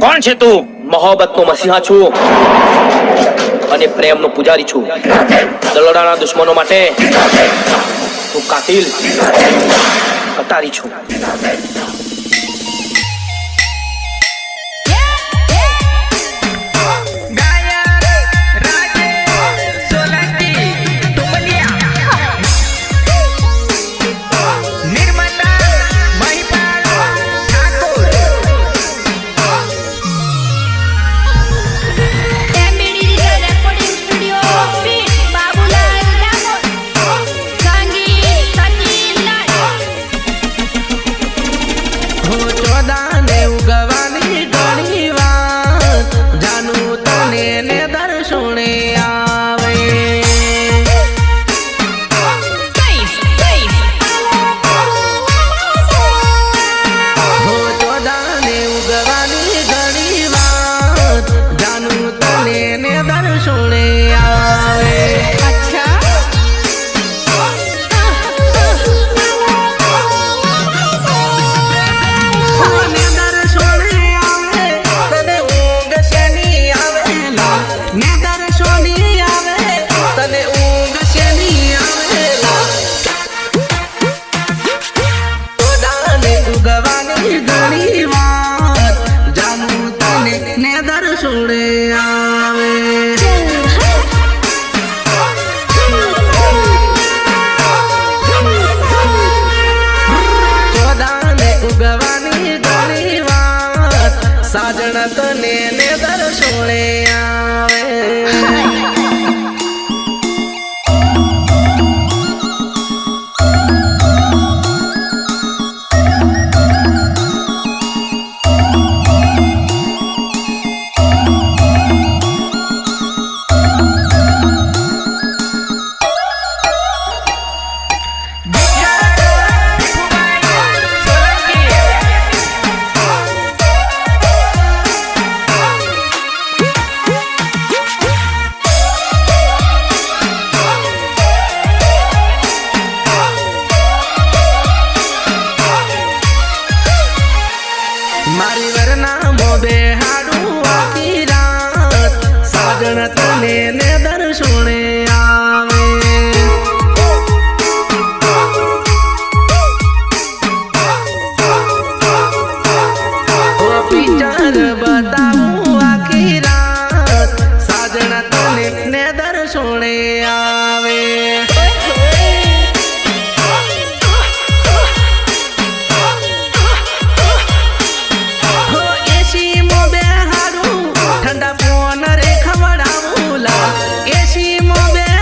કોણ છે તું? મોહબ્બતનો મસીહા છું અને પ્રેમનો પૂજારી છું. દલડાના દુશ્મનો માટે હું કાતિલ કટારી છું. साजन तने ने दर्शोणे आवे मारी वरना मोबे हाडू आकी रात साजन तने ने दर्शोणे आवे ओ पिक्चर बताऊं आकी रात साजन तने ने दर्शोणे आवे ठंडा फोन रे खवड़ाऊला एसी मोबे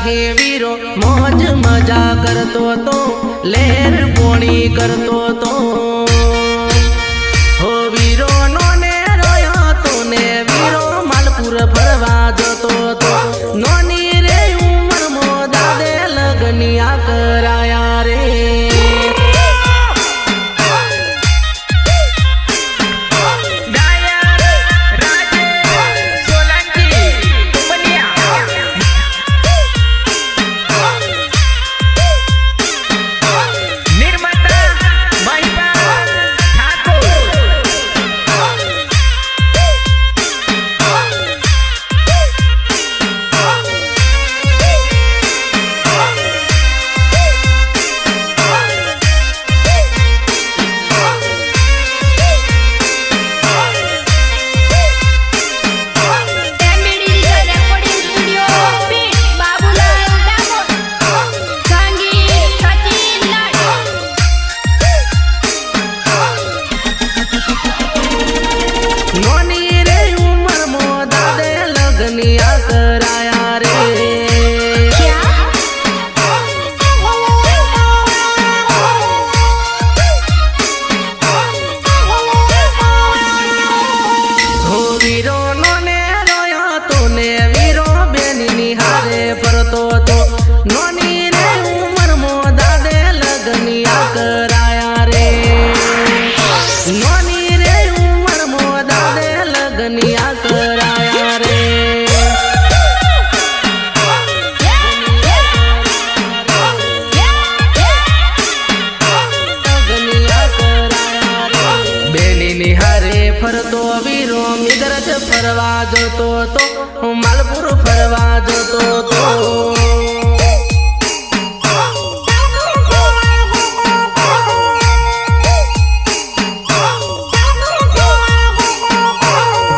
રાખે વીરો મોજ મજા કરતો તો લહેર પોણી કરતો તો હો વીરો નો ને રોયો તો ને વીરો માલપુર ફરવા જતો તો નોની રે ઉમર મો દાદે લગનિયા કરાયા રે ફરતો વીરો મિદરજ ફરવા જતો તો માલપુર ફરવા જતો તો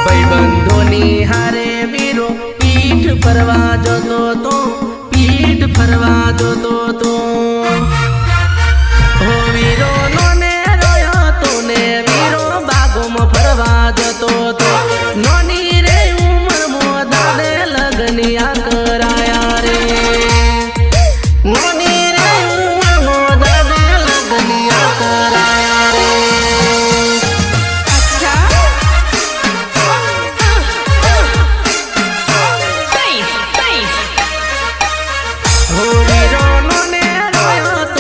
ભાઈબંધોની હારે વીરો પીઠ ફરવા જતો તો પીઠ ફરવા જતો તો હો વીરો નો ને રોયો તો ને વીરો ફરવા જતો તો નોની રે ઉમર મો દાદે લગનિયા કરાયા રે નોની રે ઉમર મો દાદે લગનિયા કરાયા રે હો વીરો નો ને રોયો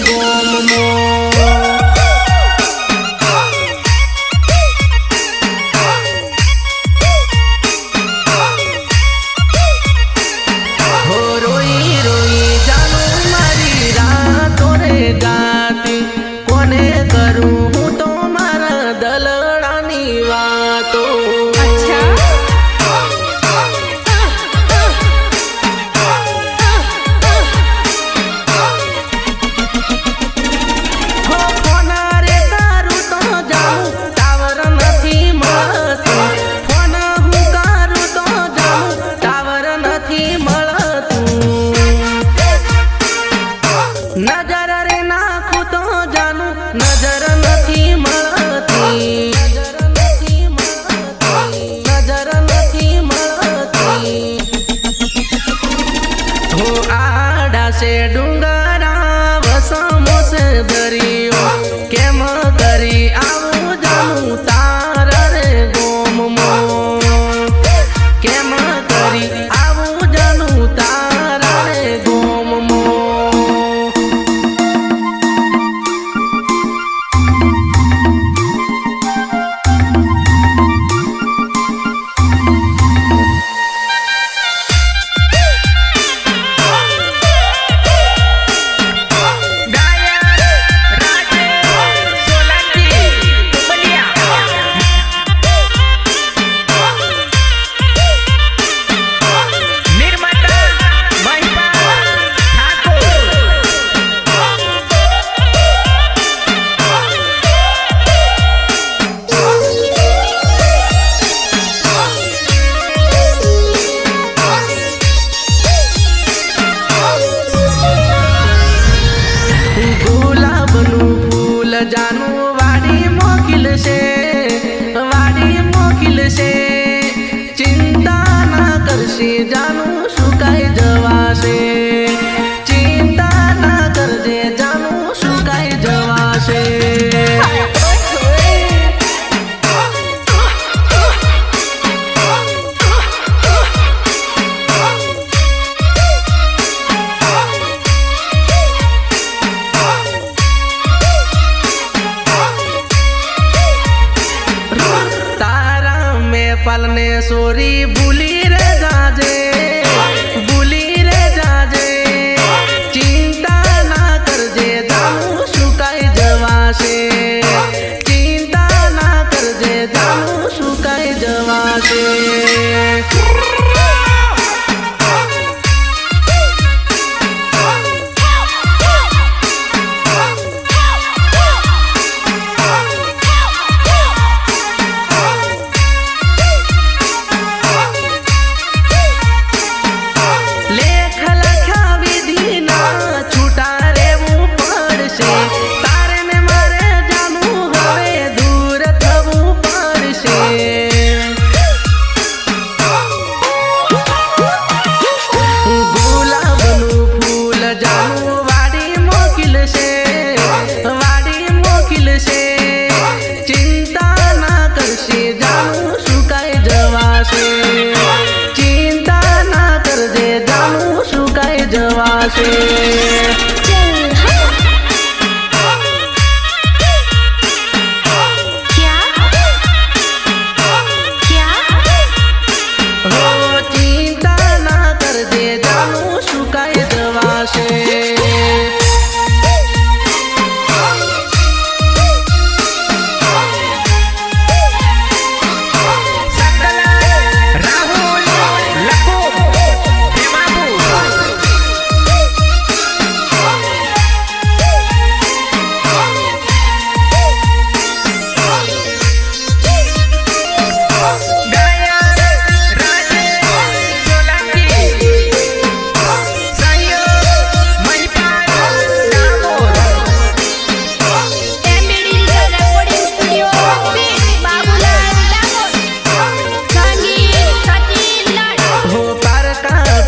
ગોમમો पालने सोरी भूली रे जाजे चिंता ना करजे जानू सुकाई जवासे चिंता ना करजे जानू सुकाई जवासे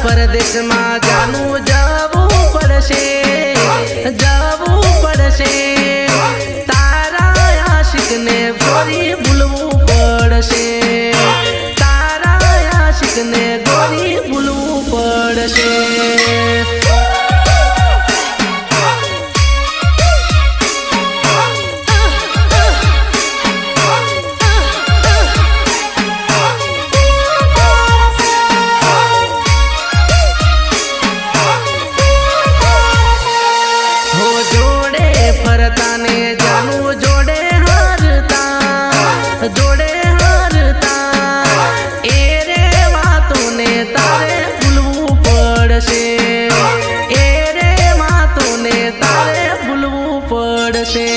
परदेश में जानू जावू पड़शे तारा आशिक ने गोरी भूलवू पड़शे तारा आशिक ने गोरी भूलवू पड़शे પડશે.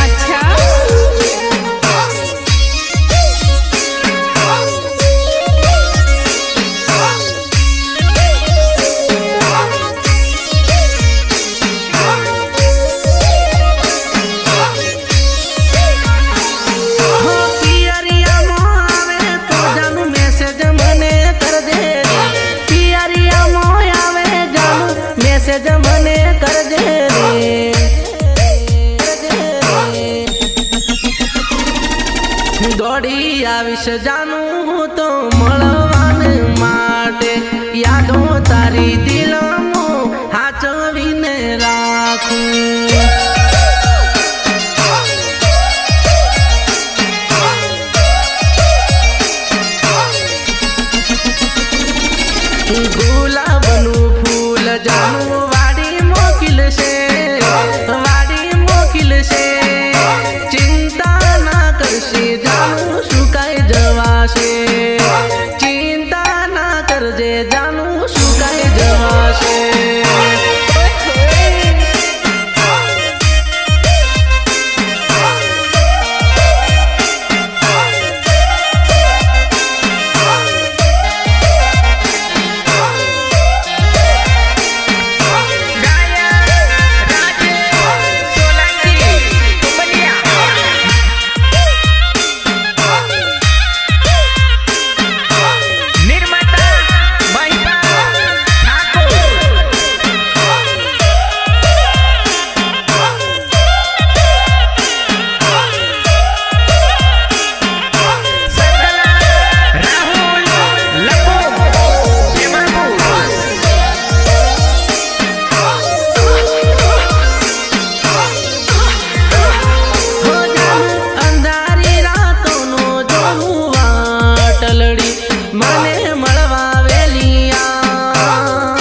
अच्छा હો પિયરિયામાં આવે તો જાનું મેસેજ મને કરજે રે. પિયરિયામાં આવે જાનું મેસેજ મને કરજે રે. દોડી આવીશ જાનું હું તો મળવાને માટે. યાદો તારી દિલમાં હાચવીને રાખું. ગુલાબનું ફૂલ જાનું વાડી મોકલશે, વાડી મોકલશે. ચિંતા ના કરશે જાનું સુકાઈ જવાશે. ચિંતા ના કરજે જાનું સુકાઈ જવાશે. મને મળવા વેલિયા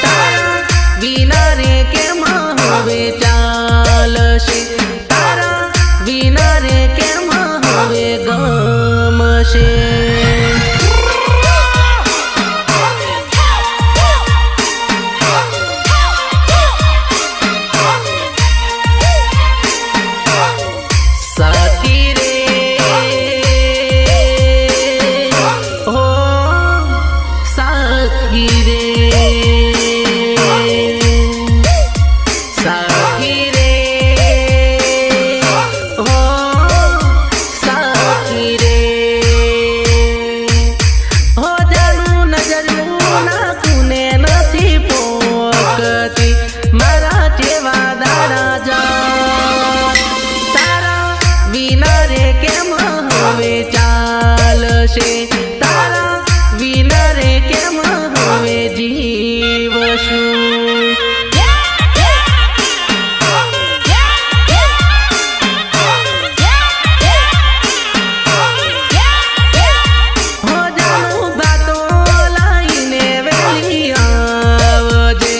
તારા વિના રે કેમ હવે ચાલશે. તારા વિના રે કેમ હવે ગમશે. સાથી રે તારા વિના રે કેમ હવે જીવશું. હો જાનું ભાતો લઈને વેલી આવજે.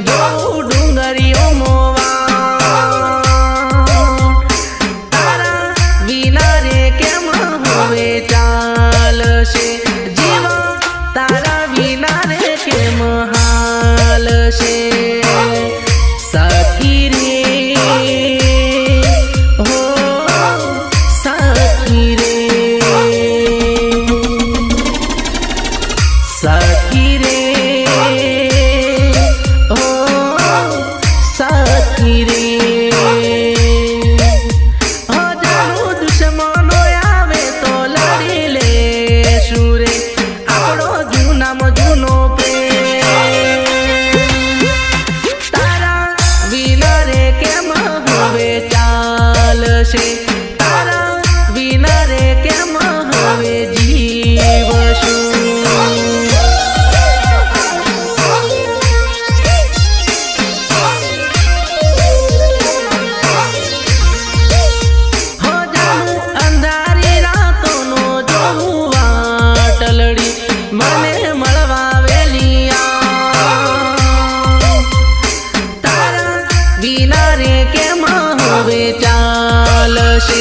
જોઉં ડુંગરીઓ મોવા તારા વિના રે કેમ હવે ચાલશે. જીવા તારા વિના રે કેમ હાલશે. સાથી રે હો સાથી રે, સાથી રે હો સાથી રે. હો જાનું દુશ્મનો આવે તો લડી લેશું રે. આપણો જૂનામાં જૂનો પ્રેમ. તારા વિના રે કેમ હવે ચાલશે. તારા વિના રે કેમ હવે જીવશું. હો જાનું અંધારી રાતોનો જોવું વાટલડી મને મળવા વેલિયા. તારા વિના રે કેમ હવે ચાલશે.